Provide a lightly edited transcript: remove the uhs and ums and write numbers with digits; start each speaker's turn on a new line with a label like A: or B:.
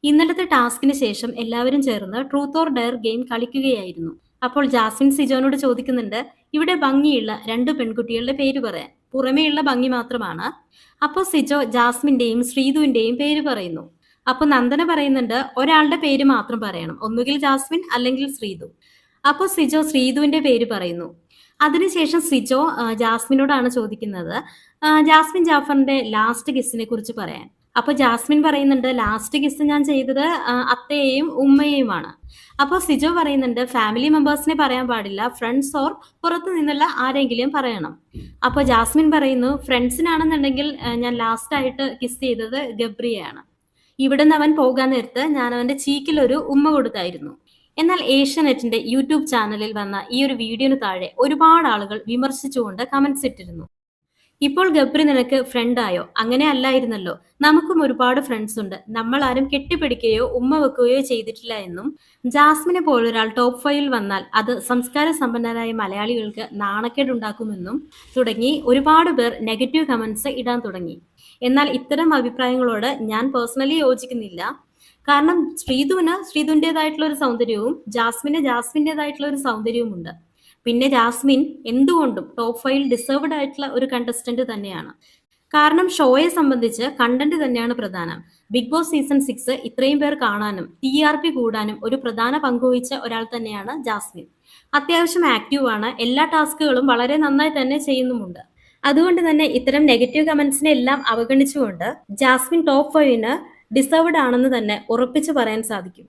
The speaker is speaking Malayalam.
A: ഇന്നലത്തെ ടാസ്കിന് ശേഷം എല്ലാവരും ചേർന്ന് ട്രൂത്ത് ഓർ ഡയർ ഗെയിം കളിക്കുകയായിരുന്നു. അപ്പോൾ ജാസ്മിൻ സിജോനോട് ചോദിക്കുന്നുണ്ട്, ഇവിടെ ഭംഗിയുള്ള രണ്ട് പെൺകുട്ടികളുടെ പേര് പറയാൻ. പുറമേയുള്ള ഭംഗി മാത്രമാണ്. അപ്പോൾ സിജോ ജാസ്മിന്റെയും ശ്രീതുവിന്റെയും പേര് പറയുന്നു. അപ്പോൾ നന്ദന പറയുന്നുണ്ട്, ഒരാളുടെ പേര് മാത്രം പറയണം, ഒന്നുകിൽ ജാസ്മിൻ അല്ലെങ്കിൽ ശ്രീതു. അപ്പോൾ സിജോ ശ്രീതുവിന്റെ പേര് പറയുന്നു. അതിനുശേഷം സിജോ ജാസ്മിനോടാണ് ചോദിക്കുന്നത്, ജാസ്മിൻ ജാഫറിന്റെ ലാസ്റ്റ് കിസ്സിനെ കുറിച്ച് പറയാൻ. അപ്പൊ ജാസ്മിൻ പറയുന്നുണ്ട്, ലാസ്റ്റ് കിസ് ഞാൻ ചെയ്തത് അത്തയെയും ഉമ്മയെയുമാണ്. അപ്പൊ സിജോ പറയുന്നുണ്ട്, ഫാമിലി മെമ്പേഴ്സിനെ പറയാൻ പാടില്ല, ഫ്രണ്ട്സ് ഓർ പുറത്തു നിന്നുള്ള ആരെങ്കിലും പറയണം. അപ്പൊ ജാസ്മിൻ പറയുന്നു, ഫ്രണ്ട്സിനാണെന്നുണ്ടെങ്കിൽ ഞാൻ ലാസ്റ്റ് ആയിട്ട് കിസ് ചെയ്തത് ഗബ്രിയാണ്. ഇവിടുന്ന് അവൻ പോകാൻ നേരത്ത് ഞാൻ അവന്റെ ചീക്കിൽ ഒരു ഉമ്മ കൊടുത്തായിരുന്നു. എന്നാൽ ഏഷ്യാനെറ്റിന്റെ യൂട്യൂബ് ചാനലിൽ വന്ന ഈ ഒരു വീഡിയോന് താഴെ ഒരുപാട് ആളുകൾ വിമർശിച്ചുകൊണ്ട് കമന്റ്സ് ഇട്ടിരുന്നു. ഇപ്പോൾ ഗബ്രി നിനക്ക് ഫ്രണ്ടായോ? അങ്ങനെ അല്ലായിരുന്നല്ലോ, നമുക്കും ഒരുപാട് ഫ്രണ്ട്സ് ഉണ്ട്, നമ്മൾ ആരും കെട്ടിപ്പിടിക്കുകയോ ഉമ്മ വെക്കുകയോ ചെയ്തിട്ടില്ല എന്നും, ജാസ്മിനെ പോലൊരാൾ ടോപ്പ് 5-ൽ വന്നാൽ അത് സംസ്കാര സമ്പന്നരായ മലയാളികൾക്ക് നാണക്കേടുണ്ടാക്കുമെന്നും തുടങ്ങി ഒരുപാട് പേർ നെഗറ്റീവ് കമന്റ്സ് ഇടാൻ തുടങ്ങി. എന്നാൽ ഇത്തരം അഭിപ്രായങ്ങളോട് ഞാൻ പേഴ്സണലി യോജിക്കുന്നില്ല. കാരണം ശ്രീധുവിന് ശ്രീധുവിൻ്റെതായിട്ടുള്ള ഒരു സൗന്ദര്യവും ജാസ്മിൻ്റെതായിട്ടുള്ള ഒരു സൗന്ദര്യവും ഉണ്ട്. പിന്നെ ജാസ്മിൻ എന്തുകൊണ്ടും ടോപ്പ് 5-ൽ ഡിസേർവ്ഡ് ആയിട്ടുള്ള ഒരു കണ്ടസ്റ്റന്റ് തന്നെയാണ്. കാരണം ഷോയെ സംബന്ധിച്ച് കണ്ടന്റ് തന്നെയാണ് പ്രധാനം. ബിഗ് ബോസ് സീസൺ 6 ഇത്രയും പേർ കാണാനും TRP കൂടാനും ഒരു പ്രധാന പങ്കുവഹിച്ച ഒരാൾ തന്നെയാണ് ജാസ്മിൻ. അത്യാവശ്യം ആക്റ്റീവ് ആണ്, എല്ലാ ടാസ്കുകളും വളരെ നന്നായി തന്നെ ചെയ്യുന്നുമുണ്ട്. അതുകൊണ്ട് തന്നെ ഇത്തരം നെഗറ്റീവ് കമന്റ്സിനെ എല്ലാം അവഗണിച്ചുകൊണ്ട് ജാസ്മിൻ ടോപ്പ് 5-ന് ഡിസേർവ്ഡ് ആണെന്ന് തന്നെ ഉറപ്പിച്ചു പറയാൻ സാധിക്കും.